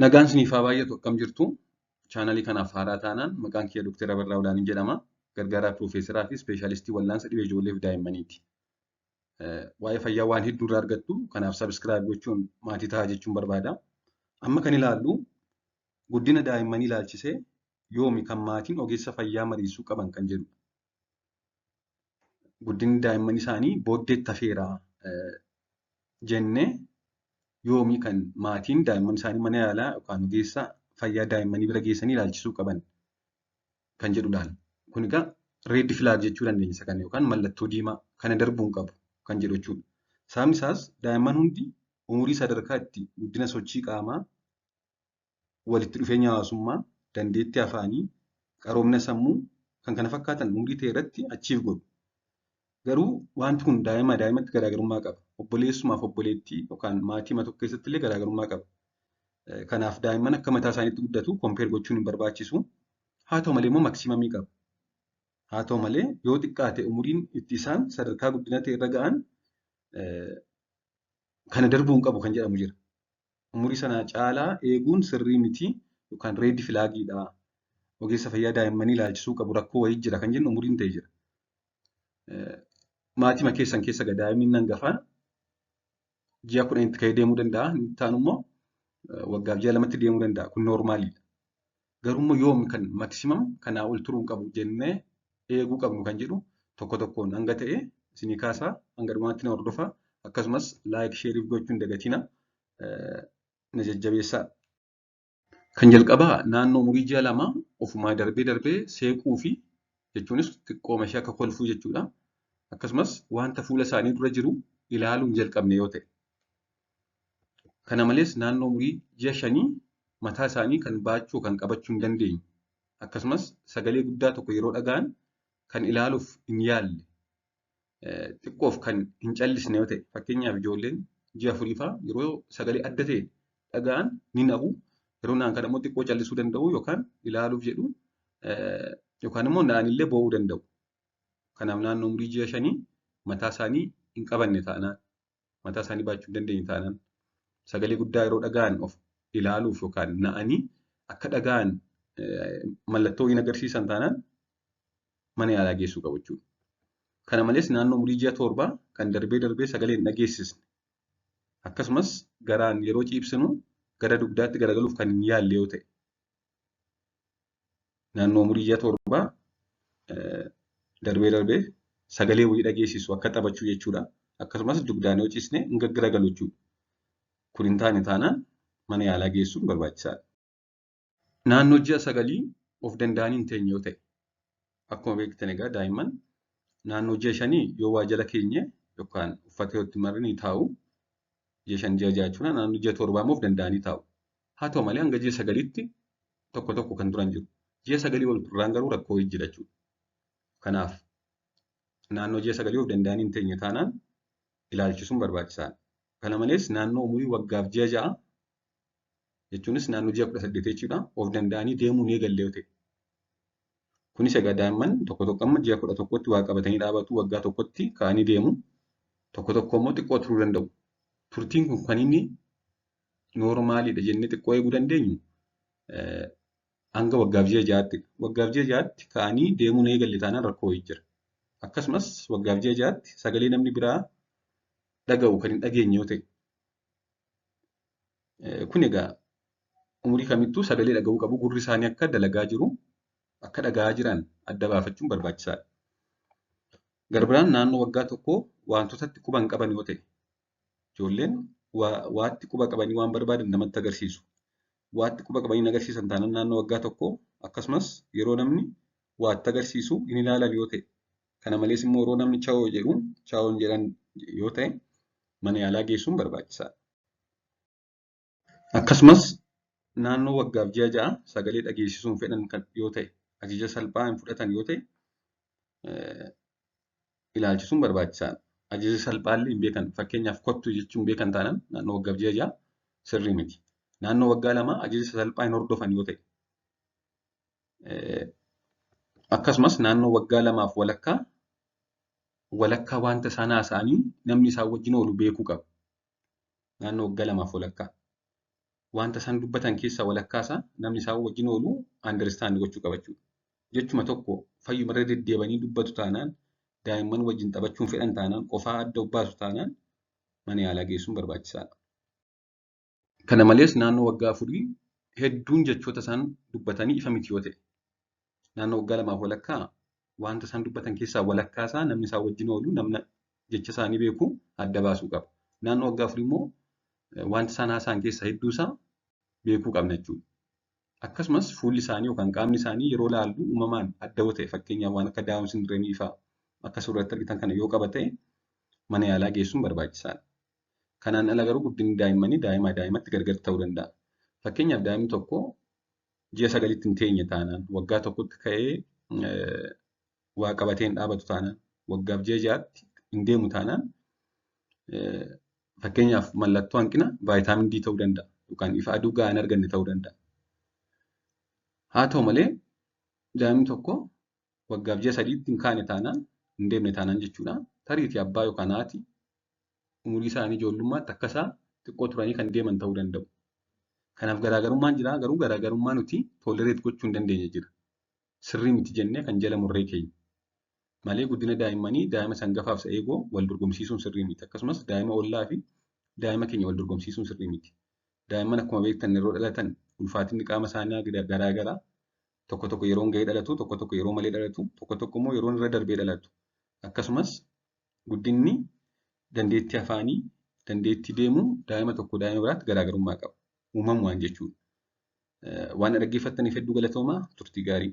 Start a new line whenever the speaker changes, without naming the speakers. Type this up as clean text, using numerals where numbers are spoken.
Nagaan siniifaa baay'atu akkam jirtu chaanalii kanaaf haaraa taanaan maqaan kiyya Dr. Abarraa Olaaniin jedhama. Gargaaraa Piroofeesaraa fi Ispeeshaalistii Wallaansa Dhibee Ijoollee fi Daa'immaniiti. Waa'ee fayyaa waan hedduu irraa argattu kanaaf sabiskiraayib gochuun maatii ta'a jechuun barbaada. Amma kan ilaallu guddina daa'immanii ilaalchisee yoomi kan maatiin ogeessa fayyaa mariisuu qaban kan jedhudha. Guddinni daa'immanii isaanii booddeetti hafeeraa jennee yoomii kan maatiin daa'imman isaanii mana yaalaa yookaan ogeessa fayyaa daa'immanii bira geessanii ilaalchisuu qaban kan jedhudhaan. Kun egaa reed filaag jechuu dandeenya isa kana yookaan mallattoo diimaa kana darbuun qabu kan jedhu jechuudha. Sababni isaas daa'imman hundi umurii sadarkaa itti guddina sochii qaamaa, walitti dhufeenya hawaasummaa, dandeettii afaanii, qaroomina sammuu kan kana fakkaatan umurii ta'e irratti achiif godhu. Garuu wanti kun daa'imatti garaagarummaa qaba. Obboleessumaaf obboleettii yookaan maatii tokko keessatti illee garaagarummaa qaba. Kanaaf daa'imman akka mataa isaaniitti guddatu kompeer gochuun hin barbaachisu. Haa ta'u malee immoo maksimamii qaba. Haa ta'u malee yoo xiqqaate umuriin itti isaan sadarkaa guddina ta'e irra ga'an kana darbuu hin qabu kan jedhamu jira. Umurii sana caalaa eeguun sirrii miti yookaan reed filaagiidha. Ogeessa fayyaa daa'immanii ilaalchisuu qabu rakkoo wayii jira kan jennu umuriin ta'e jira. Maatii keessan keessa daa'imni hangafaan ji'a 10tti ka'ee deemuu danda'a. Inni itti aanu immoo waggaaf ji'a 2tti deemuu danda'a. Kun noormaaliidha. Garuu immoo yoomi kan maksimam kanaa ol turuu hin qabu jennee eeguu qabnu kan jedhu tokko tokkoon hanga ta'e isinii kaasaa hanga dhumaatti na hordofaa. Akkasumas laayik sheeriif gochuun dagatina na jajjabeessaa. Kan jalqabaa naannoo umurii ji'a 2 ofumaa darbee seequu fi jechuunis xiqqooma ishee akka kolfuu jechuudha. Akkasumas wanta fuula isaanii dura jiru ilaaluun jalqabne yoo ta'e. Kana malees naannoo umurii ji'a 5 mataa isaanii kan baachuu kan qabachuu hin dandeenye. Akkasumas sagalee guddaa tokko yeroo dhaga'an kan ilaaluuf hin yaalle. Xiqqoof kan hin callisne yoo ta'e. Fakkeenyaaf ijoolleen ji'a 4 fa'aa yeroo sagalee adda ta'e dhaga'an ni na'u. Yeroo na'an kana immoo xiqqoo callisuu danda'u yookaan ilaaluuf jedhu yookaan immoo na'anillee boo'uu danda'u. Kanaaf naannoo umurii ji'a 5 mataa isaanii hin qabanne taanaan, mataa isaanii baachuu hin dandeenye taanaan, sagalee guddaa yeroo dhaga'an of ilaaluuf yookaan na'anii akka dhaga'an mallattoo hin agarsiisan taanaan mana yaalaa geessuu qabu jechuudha. Kana malees naannoo umurii ji'a 7 kan darbee sagalee hin dhageessisne. Akkasumas garaan yeroo ciibsinu gara dugdaatti garagaluuf kan hin yaalle yoo ta'e. Naannoo umurii ji'a 7 darbee sagalee wayii dhageessisu akka taphachuu jechuudha. Akkasumas dugdaan yoo ciisne hin garagalu jechuudha. Kun hin taane taanaan mana yaalaa geessuun barbaachisaadha. Naannoo ji'a 9 of danda'anii hin teenye yoo ta'e. Akkuma beektan egaa daa'imman naannoo ji'a 5 yoo waa jala keenye yookaan uffata yoo itti maranii taa'u. Ji'a 5 ji'a 6 jechuudha. Naannoo ji'a 7 immoo of danda'anii taa'u. Haa ta'u malee hanga ji'a 9tti tokko kan turan jiru. Ji'a 9 ol turraan garuu rakkoo wayii jira jechuudha. Kanaaf naannoo ji'a 9 of danda'anii hin teenye taanaan ilaalchisuun barbaachisaadha. Kana malees naannoo umurii waggaaf ji'a 6 jechuunis naannoo ji'a 18 jechuudha. Of danda'anii deemuu ni eegalle yoo ta'e. Kunis egaa daa'imman tokko amma ji'a 11tti waa qabatanii dhaabatu, waggaa tokkotti ka'anii deemu. Tokko immoo xiqqoo turuu danda'u. Turtiin kun kan inni noormaaliidha jennee xiqqoo eeguu dandeenyu hanga waggaaf ji'a 6tti. Waggaaf ji'a 6tti ka'anii deemuu ni eegalle taanaan rakkoo wayii jira. Akkasumas waggaaf ji'a 6tti sagalee namni biraa dhaga'u kan hin dhageenye yoo ta'e. Kun egaa umurii kamittuu sagalee dhaga'uu qabu. Gurri isaanii akka dalagaa jiru, akka dhaga'aa jiran adda baafachuun barbaachisaadha. Garbiraan naannoo waggaa tokkoo wantootatti quba hin qaban yoo ta'e. Ijoolleen waatti quba qabanii waan barbaadan namatti agarsiisu. Waatti quba qabanii agarsiisan taanaan naannoo waggaa tokkoo akkasumas yeroo namni waatti agarsiisu hin ilaalan yoo ta'e. Kana malees immoo yeroo namni chaawoo jedhu chaawoo jedhan yoo ta'e mana yaalaa geessuun barbaachisaadha. Akkasumas naannoo waggaaf ji'a 6 sagalee dhageessisuun fedhan yoo ta'e ajaja salphaa hin fudhatan yoo ta'e ilaalchisuun barbaachisaadha. Ajaja salphaallee hin beekan. Fakkeenyaaf kottu jechuun beekan taanaan naannoo waggaaf ji'a 6 sirrii miti. Naannoo waggaa 2 ajaja salphaa hin hordofan yoo ta'e. Akkasumas naannoo waggaa 2f walakkaa wanta isaan haasa'anii namni isaan wajjin oolu beekuu qaba. Naannoo waggaa 2f walakkaa. wanta isaan dubbatan keessaa walakkaasaa namni isaan wajjin oolu understand gochuu qaba jechuudha. Jechuma tokko fayyumarra deddeebanii dubbatu taanaan daa'imman wajjin taphachuun fedhan taanaan qofaa adda baasu taanaan mana yaalaa geessuun barbaachisaadha. Kana malees naannoo waggaa 4 hedduun jechoota isaan dubbatanii ifa miti yoo ta'e naannoo waggaa 2 walakkaa wanta isaan dubbatan keessaa walakkaasaa namni isaan wajjin oolu namna jecha isaanii beeku adda baasuu qaba. Naannoo waggaa 4 immoo wanta isaan haasa'an keessaa hedduusaa beekuu qabna jechuudha. Akkasumas fuulli isaanii yookaan qaamni isaanii yeroo laallu uumamaan adda yoo ta'e fakkeenyaaf waan akka daawun sindireemii fa'aa akka suuratti argitan kana yoo qaba ta'e mana yaalaa geessuun barbaachisaadha. Kanaan ala garuu guddinni daa'immanii daa'imaa daa'imatti gargar ta'uu danda'a. Fakkeenyaaf daa'imni tokko ji'a 9tti hin teenye taanaan waggaa tokkotti ka'ee waa qabatee hin dhaabatu taanaan waggaaf ji'a 6tti hin deemu taanaan fakkeenyaaf mallattoo hanqina vaayitaamin D ta'uu danda'a yookaan ifa aduu gahaa hin arganne ta'uu danda'a. Haa ta'u malee daa'imni tokko waggaaf ji'a 3tti hin kaane taanaan hin deemne taanaan jechuudha. Tariitii abbaa yookaan haati umurii isaanii ijoollummaatti akkasaa xiqqoo turanii kan deeman ta'uu danda'u. Kanaaf garaagarummaan jira garuu garaagarummaa nuti toolereet gochuu hin dandeenye jira. Sirrii miti jennee kan jala murree keenya. Malee guddina daa'immanii daa'ima sangafaaf isa eegoo wal dorgomsiisuun sirrii miti. Akkasumas daa'ima ollaa fi daa'ima keenya wal dorgomsiisuun sirrii miti. Daa'imman akkuma beektan yeroo dhalatan ulfaatinni qaama isaanii garaagaraa tokko tokko yeroo gahee dhalatu tokko tokko yeroo malee dhalatu tokko tokko immoo yeroo irra darbee dhalatu. Akkasumas guddinni dandeettii afaanii dandeettii deemuu daa'ima tokko daa'ima biraatti garaagarummaa qaba. Uumamumaan jechuudha. Waan dhaggeeffattaniif hedduu galatoomaa turtii gaarii.